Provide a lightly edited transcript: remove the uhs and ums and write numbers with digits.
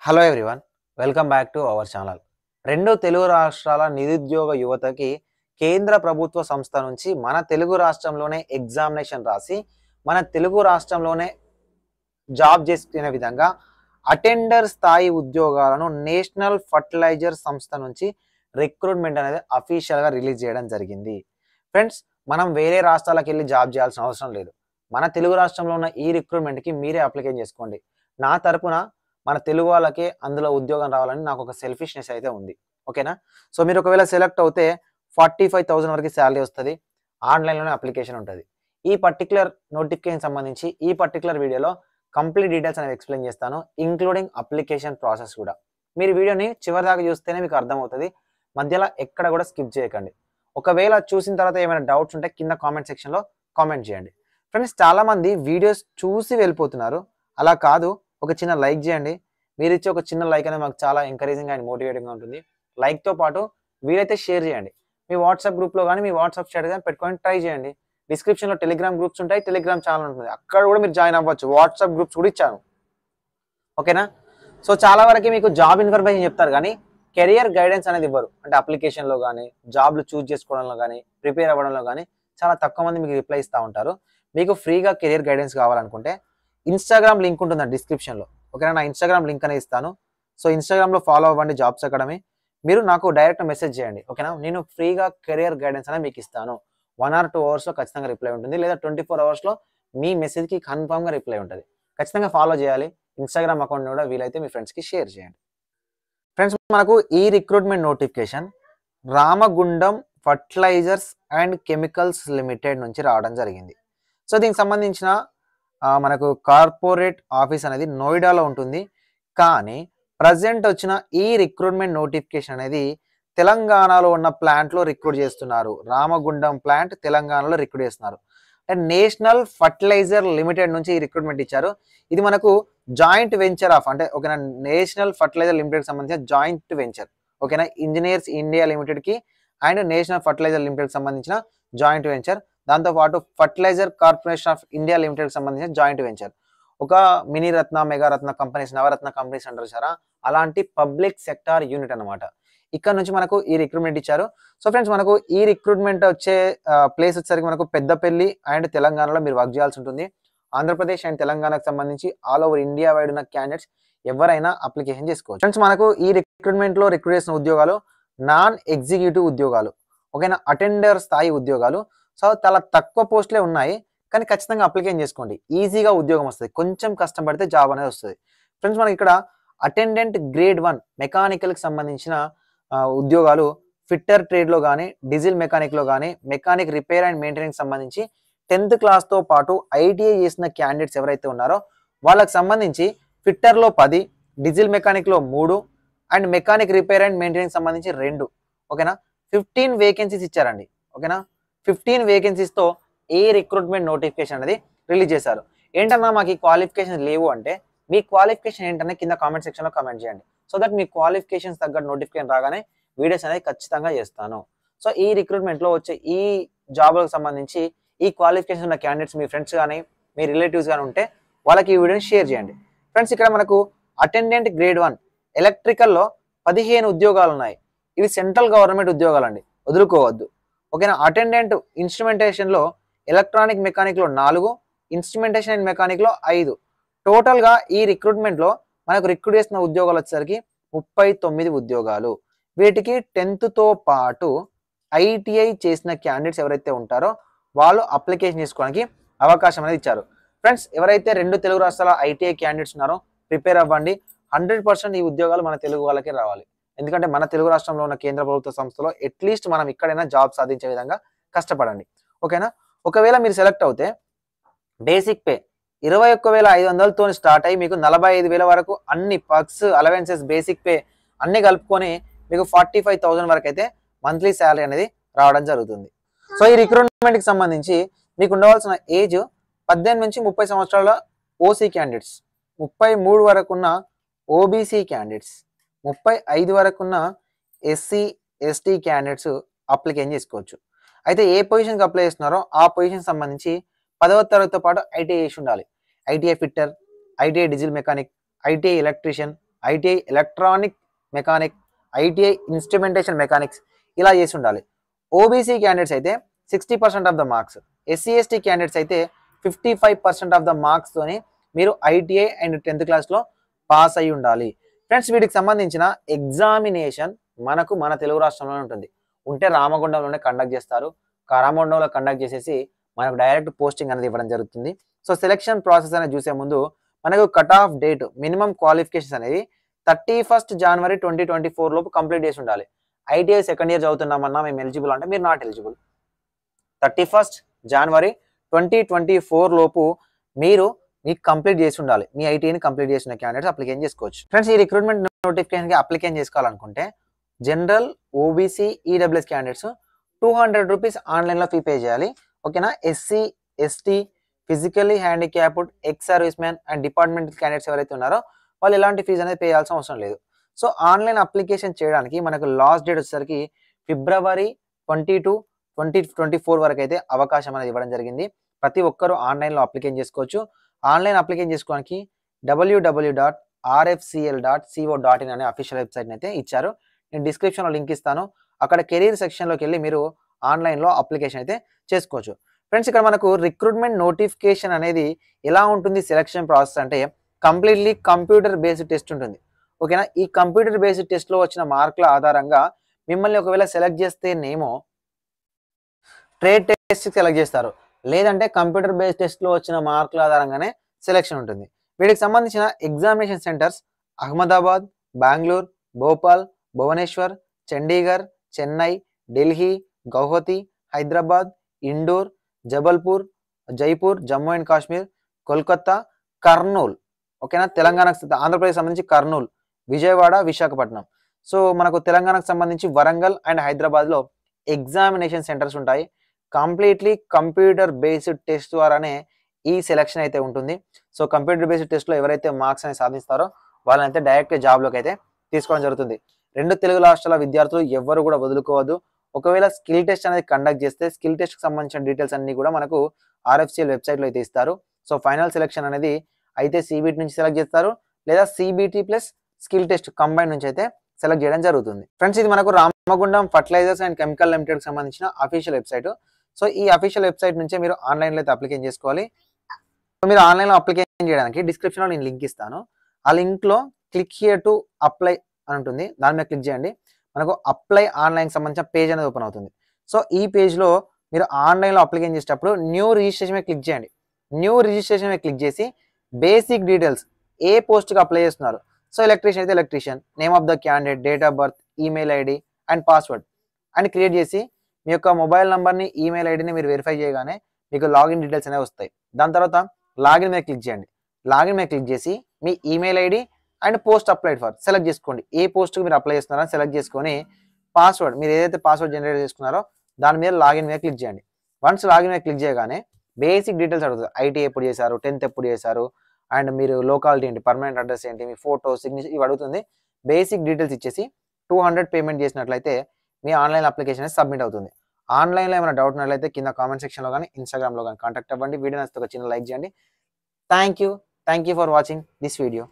Hello everyone, welcome back to our channel. రెండు తెలుగు రాష్ట్రాల నిరుద్యోగ యువతకి కేంద్ర ప్రభుత్వ సంస్థ నుంచి మన తెలుగు రాష్ట్రంలోనే ఎగ్జామినేషన్ రాసి మన తెలుగు రాష్ట్రంలోనే జాబ్ చేసుకునే విధంగా అటెండర్ స్థాయి ఉద్యోగాలను నేషనల్ ఫర్టిలైజర్ సంస్థ నుంచి రిక్రూట్మెంట్ అనేది అఫీషియల్గా రిలీజ్ చేయడం జరిగింది. ఫ్రెండ్స్, మనం వేరే రాష్ట్రాలకు వెళ్ళి జాబ్ చేయాల్సిన అవసరం లేదు. మన తెలుగు రాష్ట్రంలో ఉన్న ఈ రిక్రూట్మెంట్కి మీరే అప్లికేషన్ చేసుకోండి. నా తరపున మన తెలుగు వాళ్ళకే అందులో ఉద్యోగం రావాలని నాకు ఒక సెల్ఫిష్నెస్ అయితే ఉంది. ఓకేనా? సో మీరు ఒకవేళ సెలెక్ట్ అవుతే 45,000 వరకు శాలరీ వస్తుంది. ఆన్లైన్లోనే అప్లికేషన్ ఉంటుంది. ఈ పర్టికులర్ నోటిఫికేషన్ సంబంధించి ఈ పర్టికులర్ వీడియోలో కంప్లీట్ డీటెయిల్స్ అనేవి ఎక్స్ప్లెయిన్ చేస్తాను, ఇంక్లూడింగ్ అప్లికేషన్ ప్రాసెస్ కూడా. మీరు వీడియోని చివరి దాకా చూస్తేనే మీకు అర్థమవుతుంది. మధ్యలో ఎక్కడ కూడా స్కిప్ చేయకండి. ఒకవేళ చూసిన తర్వాత ఏమైనా డౌట్స్ ఉంటే కింద కామెంట్ సెక్షన్లో కామెంట్ చేయండి. ఫ్రెండ్స్, చాలామంది వీడియోస్ చూసి వెళ్ళిపోతున్నారు. అలా కాదు, ఒక చిన్న లైక్ చేయండి. మీరు ఇచ్చే ఒక చిన్న లైక్ అనేది మాకు చాలా ఎంకరేజింగ్ అండ్ మోటివేటింగ్గా ఉంటుంది. లైక్తో పాటు వీలైతే షేర్ చేయండి. మీ వాట్సాప్ గ్రూప్లో కానీ మీ వాట్సాప్ స్టేటస్ కానీ పెట్టుకొని ట్రై చేయండి. డిస్క్రిప్షన్లో టెలిగ్రామ్ గ్రూప్స్ ఉంటాయి, టెలిగ్రామ్ ఛానల్ ఉంటుంది, అక్కడ కూడా మీరు జాయిన్ అవ్వచ్చు. వాట్సాప్ గ్రూప్స్ కూడా ఇచ్చాను. ఓకేనా? సో చాలా వరకు మీకు జాబ్ ఇన్ఫర్మేషన్ చెప్తారు కానీ కెరియర్ గైడెన్స్ అనేది ఇవ్వరు. అంటే అప్లికేషన్లో కానీ జాబ్లు చూస్ చేసుకోవడంలో కానీ ప్రిపేర్ అవ్వడంలో కానీ చాలా తక్కువ మంది మీకు రిప్లై ఇస్తూ ఉంటారు. మీకు ఫ్రీగా కెరియర్ గైడెన్స్ కావాలనుకుంటే ఇన్స్టాగ్రామ్ లింక్ ఉంటుందండి డిస్క్రిప్షన్లో. ఓకేనా? నా ఇన్స్టాగ్రామ్ లింక్ అనేది ఇస్తాను. సో ఇన్స్టాగ్రామ్లో ఫాలో అవ్వండి జాబ్స్ అకాడమీ. మీరు నాకు డైరెక్ట్ మెసేజ్ చేయండి. ఓకేనా? నేను ఫ్రీగా కెరియర్ గైడెన్స్ అనేది మీకు ఇస్తాను. 1 or 2 అవర్స్లో ఖచ్చితంగా రిప్లై ఉంటుంది, లేదా 24 అవర్స్లో మీ మెసేజ్కి కన్ఫామ్గా రిప్లై ఉంటుంది. ఖచ్చితంగా ఫాలో చేయాలి. ఇన్స్టాగ్రామ్ అకౌంట్ని కూడా వీలైతే మీ ఫ్రెండ్స్కి షేర్ చేయండి. ఫ్రెండ్స్, మనకు ఈ recruitment notification Ramagundam fertilizers and chemicals limited నుంచి రావడం జరిగింది. సో దీనికి సంబంధించిన మనకు కార్పొరేట్ ఆఫీస్ అనేది నోయిడాలో ఉంటుంది. కానీ ప్రజెంట్ వచ్చిన ఈ రిక్రూట్మెంట్ నోటిఫికేషన్ అనేది తెలంగాణలో ఉన్న ప్లాంట్లో రిక్రూట్ చేస్తున్నారు. రామగుండం ప్లాంట్ తెలంగాణలో రిక్రూట్ చేస్తున్నారు. నేషనల్ ఫర్టిలైజర్ లిమిటెడ్ నుంచి ఈ రిక్రూట్మెంట్ ఇచ్చారు. ఇది మనకు జాయింట్ వెంచర్ ఆఫ్, అంటే ఓకేనా, నేషనల్ ఫర్టిలైజర్ లిమిటెడ్ సంబంధించిన జాయింట్ వెంచర్. ఓకేనా? ఇంజనీర్స్ ఇండియా లిమిటెడ్కి అండ్ నేషనల్ ఫర్టిలైజర్ లిమిటెడ్ సంబంధించిన జాయింట్ వెంచర్. దాంతోపాటు fertilizer corporation of India limited సంబంధించిన జాయింట్ వెంచర్. ఒక mini Ratna, Megaratna companies, Navratna companies అంటారు సారా, అలాంటి పబ్లిక్ సెక్టార్ యూనిట్ అనమాట. ఇక్కడ నుంచి మనకు ఈ రిక్రూట్మెంట్ ఇచ్చారు. సో ఫ్రెండ్స్, మనకు ఈ రిక్రూట్మెంట్ వచ్చే ప్లేస్ వచ్చేసరికి మనకు పెద్దపల్లి అండ్ తెలంగాణలో మీరు వర్క్ చేయాల్సి ఉంటుంది. ఆంధ్రప్రదేశ్ అండ్ తెలంగాణకు సంబంధించి ఆల్ ఓవర్ ఇండియా వైడ్ ఉన్న క్యాండిడేట్స్ ఎవరైనా అప్లికేషన్ చేసుకోవచ్చు. ఫ్రెండ్స్, మనకు ఈ రిక్రూట్మెంట్లో రిక్రూట్ చేసిన ఉద్యోగాలు నాన్ ఎగ్జిక్యూటివ్ ఉద్యోగాలు. ఓకేనా? అటెండర్ స్థాయి ఉద్యోగాలు. సో చాలా తక్కువ పోస్టులే ఉన్నాయి, కానీ ఖచ్చితంగా అప్లికేషన్ చేసుకోండి. ఈజీగా ఉద్యోగం వస్తుంది. కొంచెం కష్టపడితే జాబ్ అనేది వస్తుంది. ఫ్రెండ్స్, మనకి ఇక్కడ అటెండెంట్ గ్రేడ్ 1 మెకానికల్కి సంబంధించిన ఉద్యోగాలు ఫిట్టర్ ట్రేడ్లో కానీ, డీజిల్ మెకానిక్లో కానీ, మెకానిక్ రిపేర్ అండ్ మెయింటెనెన్స్ సంబంధించి 10th క్లాస్తో పాటు ఐటీఐ చేసిన క్యాండిడేట్స్ ఎవరైతే ఉన్నారో వాళ్ళకి సంబంధించి ఫిట్టర్లో 10, డీజిల్ మెకానిక్లో 3 and mechanic repair and maintenance సంబంధించి 2. ఓకేనా? 15 వేకెన్సీస్ ఇచ్చారండి. ఓకేనా? 15 వేకెన్సీస్తో ఏ రిక్రూట్మెంట్ నోటిఫికేషన్ అనేది రిలీజ్ చేశారు. ఏంటన్నా మాకు ఈ క్వాలిఫికేషన్ లేవు అంటే, మీ క్వాలిఫికేషన్ ఏంటనే కింద కామెంట్ సెక్షన్లో కామెంట్ చేయండి. సో దట్ మీ క్వాలిఫికేషన్స్ తగ్గట్టు నోటిఫికేషన్ రాగానే వీడియోస్ అనేది ఖచ్చితంగా చేస్తాను. సో ఈ రిక్రూట్మెంట్లో వచ్చే ఈ జాబ్లకు సంబంధించి ఈ క్వాలిఫికేషన్ ఉన్న క్యాండిడేట్స్ మీ ఫ్రెండ్స్ కానీ మీ రిలేటివ్స్ కానీ ఉంటే వాళ్ళకి ఈ వీడియోని షేర్ చేయండి. ఫ్రెండ్స్, ఇక్కడ మనకు అటెండెంట్ గ్రేడ్ 1 ఎలక్ట్రికల్లో 15 ఉద్యోగాలు ఉన్నాయి. ఇవి సెంట్రల్ గవర్నమెంట్ ఉద్యోగాలండి, వదులుకోవద్దు. ఓకేనా? అటెండెంట్ ఇన్స్ట్రుమెంటేషన్లో ఎలక్ట్రానిక్ మెకానిక్లో 4, ఇన్స్ట్రుమెంటేషన్ అండ్ మెకానిక్లో 5. టోటల్గా ఈ రిక్రూట్మెంట్లో మనకు రిక్రూట్ చేసిన ఉద్యోగాలు వచ్చేసరికి 39 ఉద్యోగాలు. వీటికి 10th పాటు ఐటీఐ చేసిన క్యాండిడేట్స్ ఎవరైతే ఉంటారో వాళ్ళు అప్లికేషన్ చేసుకోవడానికి అవకాశం అనేది ఇచ్చారు. ఫ్రెండ్స్, ఎవరైతే 2 తెలుగు రాష్ట్రాల ఐటీఐ క్యాండిడేట్స్ ఉన్నారో ప్రిపేర్ అవ్వండి. 100% ఈ ఉద్యోగాలు మన తెలుగు వాళ్ళకే రావాలి. ఎందుకంటే మన తెలుగు రాష్ట్రంలో ఉన్న కేంద్ర ప్రభుత్వ సంస్థలో అట్లీస్ట్ మనం ఇక్కడైనా జాబ్ సాధించే విధంగా కష్టపడండి. ఓకేనా? ఒకవేళ మీరు సెలెక్ట్ అవుతే బేసిక్ పే 21,500తో స్టార్ట్ అయ్యి మీకు 45,000 వరకు అన్ని పర్క్స్, అలవెన్సెస్, బేసిక్ పే అన్ని కలుపుకొని మీకు 45,000 వరకు అయితే మంత్లీ శాలరీ అనేది రావడం జరుగుతుంది. సో ఈ రిక్రూట్మెంట్కి సంబంధించి మీకు ఉండవలసిన ఏజ్ 18 నుంచి 30 సంవత్సరాల ఓసీ క్యాండిడేట్స్, 33 వరకు ఉన్న ఓబీసీ క్యాండిడేట్స్, 35 వరకు ఉన్న ఎస్సీ ఎస్టీ క్యాండిడేట్స్ అప్లికేషన్ చేసుకోవచ్చు. అయితే ఏ పొజిషన్కి అప్లై చేస్తున్నారో ఆ పొజిషన్ సంబంధించి 10వ తరగతితో పాటు ఐటీఐ చేసి ఉండాలి. ITI fitter, ITI diesel mechanic, ITI electrician, ITI electronic mechanic, ITI instrumentation mechanics ఇలా చేసి ఉండాలి. ఓబీసీ క్యాండిడేట్స్ అయితే 60% of the marks, SC ST candidates అయితే 55% ఆఫ్ ద మార్క్స్తోని మీరు ఐటీఐ అండ్ 10th క్లాస్లో పాస్ అయి ఉండాలి. ఫ్రెండ్స్, వీటికి సంబంధించిన ఎగ్జామినేషన్ మనకు మన తెలుగు రాష్ట్రంలోనే ఉంటుంది. ఉంటే రామగుండంలోనే కండక్ట్ చేస్తారు. రామగుండంలో కండక్ట్ చేసేసి మనకు డైరెక్ట్ పోస్టింగ్ అనేది ఇవ్వడం జరుగుతుంది. సో సెలక్షన్ ప్రాసెస్ అనేది చూసే ముందు మనకు cut off date, minimum qualifications అనేది 31st January 2024 లోపు కంప్లీట్ చేసి ఉండాలి. ఐటీఐ సెకండ్ ఇయర్ చదువుతున్నామన్నా మేము ఎలిజిబుల్ అంటే మీరు నాట్ ఎలిజిబుల్. 31st January 2024 లోపు మీకు కంప్లీట్ చేసి ఉండాలి. మీ ఐటీఐని కంప్లీట్ చేసిన క్యాండిడేట్స్ అప్లికేషన్ చేసుకోవచ్చు. ఫ్రెండ్స్, ఈ రిక్రూట్మెంట్ నోటిఫికేషన్కి అప్లికేషన్ చేసుకోవాలనుకుంటే general, OBC, EWS candidates 200 rupees ఆన్లైన్లో ఫీ పే చేయాలి. ఓకేనా. SC, ST, physically handicapped, ex service man and department candidates ఎవరైతే ఉన్నారో వాళ్ళు ఎలాంటి ఫీజు అనేది పే చేయాల్సిన అవసరం లేదు. సో ఆన్లైన్ అప్లికేషన్ చేయడానికి మనకు లాస్ట్ డేట్ వచ్చేసరికి February 22, 2024 వరకు అయితే అవకాశం అనేది ఇవ్వడం జరిగింది. ప్రతి ఒక్కరూ ఆన్లైన్లో అప్లికేషన్ చేసుకోవచ్చు. ఆన్లైన్ అప్లికేషన్ చేసుకోవడానికి www.rfcl.co.in అనే అఫీషియల్ వెబ్సైట్ని అయితే ఇచ్చారు. నేను డిస్క్రిప్షన్లో లింక్ ఇస్తాను. అక్కడ కెరీర్ సెక్షన్లోకి వెళ్ళి మీరు ఆన్లైన్లో అప్లికేషన్ అయితే చేసుకోవచ్చు. ఫ్రెండ్స్, ఇక్కడ మనకు రిక్రూట్మెంట్ నోటిఫికేషన్ అనేది ఎలా ఉంటుంది సెలక్షన్ ప్రాసెస్ అంటే కంప్లీట్లీ కంప్యూటర్ బేస్డ్ టెస్ట్ ఉంటుంది. ఓకేనా. ఈ కంప్యూటర్ బేస్డ్ టెస్ట్లో వచ్చిన మార్కుల ఆధారంగా మిమ్మల్ని ఒకవేళ సెలెక్ట్ చేస్తేనేమో ట్రేడ్ టెస్ట్ సెలెక్ట్ చేస్తారు, లేదంటే కంప్యూటర్ బేస్డ్ టెస్ట్లో వచ్చిన మార్కుల ఆధారంగానే సెలెక్షన్ ఉంటుంది. వీటికి సంబంధించిన examination centres Ahmedabad, Bengaluru, Bhopal, Bhubaneswar, Chandigarh, Chennai, Delhi, Guwahati, Hyderabad, Indore, Jabalpur, Jaipur, Jammu and Kashmir, Kolkata, Kurnool. ఓకేనా. తెలంగాణకు, ఆంధ్రప్రదేశ్ సంబంధించి కర్నూలు, విజయవాడ, విశాఖపట్నం. సో మనకు తెలంగాణకు సంబంధించి వరంగల్ అండ్ హైదరాబాద్లో ఎగ్జామినేషన్ సెంటర్స్ ఉంటాయి. కంప్లీట్లీ కంప్యూటర్ బేస్డ్ టెస్ట్ ద్వారానే ఈ సెలక్షన్ అయితే ఉంటుంది. సో కంప్యూటర్ బేస్డ్ టెస్ట్లో ఎవరైతే మార్క్స్ అనేది సాధిస్తారో వాళ్ళనైతే డైరెక్ట్ జాబ్లోకి అయితే తీసుకోవడం జరుగుతుంది. 2 తెలుగు రాష్ట్రాల విద్యార్థులు ఎవరు కూడా వదులుకోవద్దు. ఒకవేళ స్కిల్ టెస్ట్ అనేది కండక్ట్ చేస్తే స్కిల్ టెస్ట్కి సంబంధించిన డీటెయిల్స్ అన్ని కూడా మనకు ఆర్ఎఫ్సిఎల్ వెబ్సైట్లో అయితే ఇస్తారు. సో ఫైనల్ సెలక్షన్ అనేది అయితే సిబిటి నుంచి సెలెక్ట్ చేస్తారు, లేదా CBT plus skill test combine నుంచి అయితే సెలెక్ట్ చేయడం జరుగుతుంది. ఫ్రెండ్స్, ఇది మనకు రామగుండం ఫర్టిలైజర్స్ అండ్ కెమికల్ లిమిటెడ్కి సంబంధించిన అఫీషియల్ వెబ్సైట్. సో ఈ అఫీషియల్ వెబ్సైట్ నుంచే మీరు ఆన్లైన్లో అయితే అప్లికేషన్ చేసుకోవాలి. సో మీరు ఆన్లైన్లో అప్లికేషన్ చేయడానికి డిస్క్రిప్షన్లో నేను లింక్ ఇస్తాను. ఆ లింక్లో క్లిక్ హియర్ టు అప్లై అని ఉంటుంది. దాని మీద క్లిక్ చేయండి. మనకు అప్లై ఆన్లైన్కి సంబంధించిన పేజ్ అనేది ఓపెన్ అవుతుంది. సో ఈ పేజ్లో మీరు ఆన్లైన్లో అప్లికేషన్ చేసేటప్పుడు న్యూ రిజిస్ట్రేషన్ మీద క్లిక్ చేయండి. న్యూ రిజిస్ట్రేషన్ మీద క్లిక్ చేసి బేసిక్ డీటెయిల్స్, ఏ పోస్ట్కి అప్లై చేస్తున్నారు. సో ఎలక్ట్రీషియన్ అయితే electrician, name of the candidate, date of birth, email ID and password అని క్రియేట్ చేసి మీ యొక్క మొబైల్ నెంబర్ని, ఈమెయిల్ ఐడిని మీరు వెరిఫై చేయగానే మీకు లాగిన్ డీటెయిల్స్ అనేవి వస్తాయి. దాని తర్వాత లాగిన్ మీద క్లిక్ చేయండి. లాగిన్ మీద క్లిక్ చేసి మీ email ID and post applied for select చేసుకోండి. ఏ పోస్ట్కి మీరు అప్లై చేస్తున్నారని సెలెక్ట్ చేసుకొని పాస్వర్డ్, మీరు ఏదైతే పాస్వర్డ్ జనరేట్ చేసుకున్నారో దాని మీద లాగిన్ మీద క్లిక్ చేయండి. వన్స్ లాగిన్ మీద క్లిక్ చేయగానే బేసిక్ డీటెయిల్స్ అడుగుతుంది. ఐటీ ఎప్పుడు చేశారు, 10th ఎప్పుడు చేశారు, అండ్ మీరు లోకాలిటీ ఏంటి, పర్మనెంట్ అడ్రస్ ఏంటి, మీ ఫోటో, సిగ్నేచర్ ఇవి అడుగుతుంది. బేసిక్ డీటెయిల్స్ ఇచ్చేసి 200 పేమెంట్ చేసినట్లయితే మీ ఆన్లైన్ అప్లికేషన్ సబ్మిట్ అవుతుంది. ఆన్లైన్లో ఏమైనా డౌట్ ఉన్నట్లయితే కింద కామెంట్ సెక్షన్లో కానీ ఇన్స్టాగ్రామ్లో కానీ కాంటాక్ట్ అవ్వండి. వీడియో నచ్చితే ఒక చిన్న లైక్ చేయండి. Thank you for watching this video.